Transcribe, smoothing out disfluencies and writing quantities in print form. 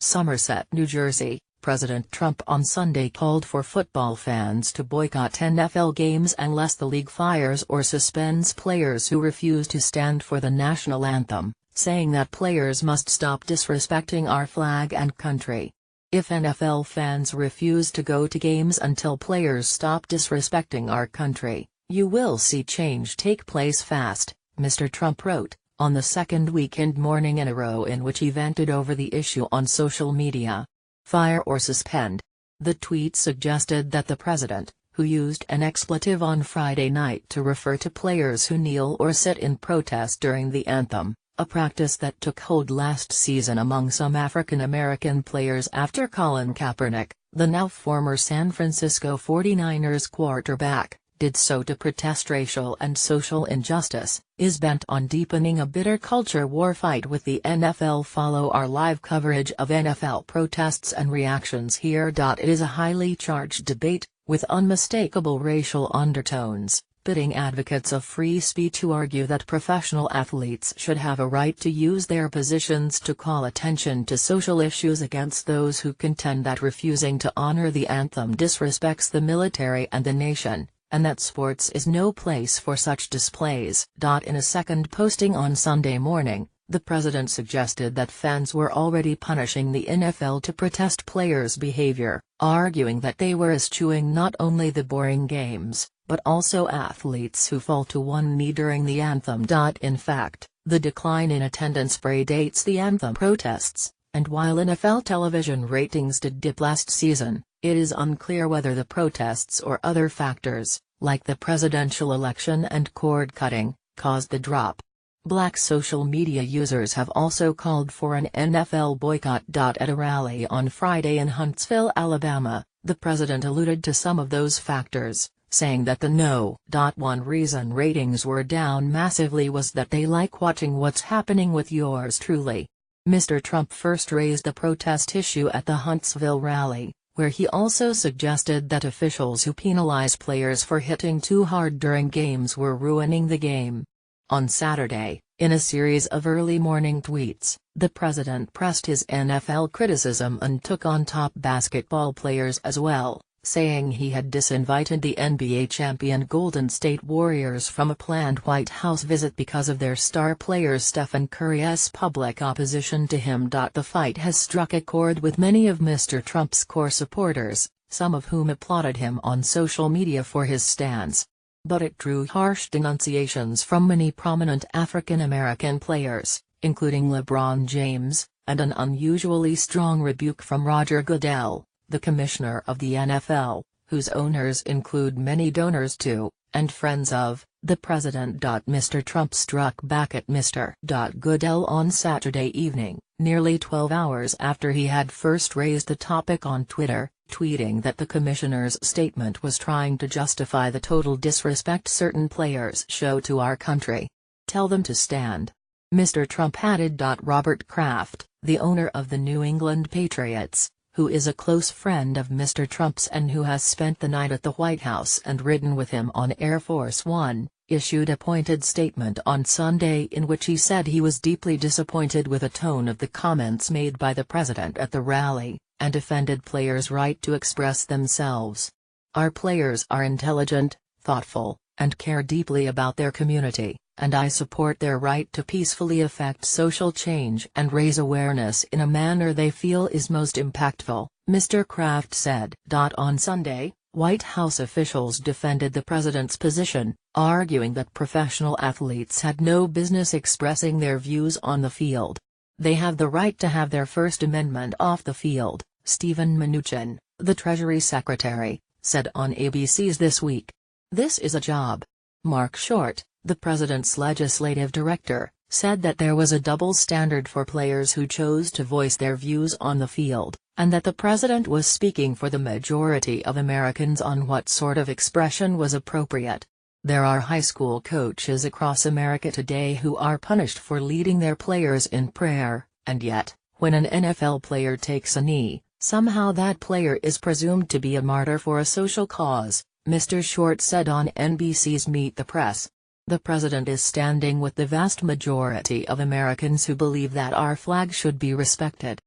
Somerset, New Jersey, President Trump on Sunday called for football fans to boycott N.F.L. games unless the league fires or suspends players who refuse to stand for the national anthem, saying that players must stop disrespecting our flag and country. If N.F.L. fans refuse to go to games until players stop disrespecting our country, you will see change take place fast, Mr. Trump wrote, on the second weekend morning in a row in which he vented over the issue on social media. Fire or suspend. The tweet suggested that the president, who used an expletive on Friday night to refer to players who kneel or sit in protest during the anthem, a practice that took hold last season among some African American players after Colin Kaepernick, the now former San Francisco 49ers quarterback, did so to protest racial and social injustice, is bent on deepening a bitter culture war fight with the NFL. Follow our live coverage of NFL protests and reactions here. It is a highly charged debate, with unmistakable racial undertones, pitting advocates of free speech who argue that professional athletes should have a right to use their positions to call attention to social issues against those who contend that refusing to honor the anthem disrespects the military and the nation, and that sports is no place for such displays. In a second posting on Sunday morning, the president suggested that fans were already punishing the NFL to protest players' behavior, arguing that they were eschewing not only the boring games, but also athletes who fall to one knee during the anthem. In fact, the decline in attendance predates the anthem protests, and while NFL television ratings did dip last season, it is unclear whether the protests or other factors, like the presidential election and cord cutting, caused the drop. Black social media users have also called for an NFL boycott. At a rally on Friday in Huntsville, Alabama, the president alluded to some of those factors, saying that the no. One reason ratings were down massively was that they like watching what's happening with yours truly. Mr. Trump first raised the protest issue at the Huntsville rally, where he also suggested that officials who penalize players for hitting too hard during games were ruining the game. On Saturday, in a series of early morning tweets, the president pressed his NFL criticism and took on top basketball players as well, saying he had disinvited the NBA champion Golden State Warriors from a planned White House visit because of their star player Stephen Curry's public opposition to him. The fight has struck a chord with many of Mr. Trump's core supporters, some of whom applauded him on social media for his stance. But it drew harsh denunciations from many prominent African American players, including LeBron James, and an unusually strong rebuke from Roger Goodell, the commissioner of the N.F.L., whose owners include many donors to, and friends of, the president. Mr. Trump struck back at Mr. Goodell on Saturday evening, nearly 12 hours after he had first raised the topic on Twitter, tweeting that the commissioner's statement was trying to justify the total disrespect certain players show to our country. Tell them to stand. Mr. Trump added. Robert Kraft, the owner of the New England Patriots, who is a close friend of Mr. Trump's and who has spent the night at the White House and ridden with him on Air Force One, issued a pointed statement on Sunday in which he said he was deeply disappointed with the tone of the comments made by the president at the rally, and defended players' right to express themselves. Our players are intelligent, thoughtful, and care deeply about their community, and I support their right to peacefully effect social change and raise awareness in a manner they feel is most impactful, Mr. Kraft said. On Sunday, White House officials defended the president's position, arguing that professional athletes had no business expressing their views on the field. They have the right to have their First Amendment off the field, Steven Mnuchin, the Treasury Secretary, said on ABC's This Week. This is a job. Mark Short, the president's legislative director, said that there was a double standard for players who chose to voice their views on the field, and that the president was speaking for the majority of Americans on what sort of expression was appropriate. There are high school coaches across America today who are punished for leading their players in prayer, and yet, when an NFL player takes a knee, somehow that player is presumed to be a martyr for a social cause, Mr. Short said on NBC's Meet the Press. The president is standing with the vast majority of Americans who believe that our flag should be respected.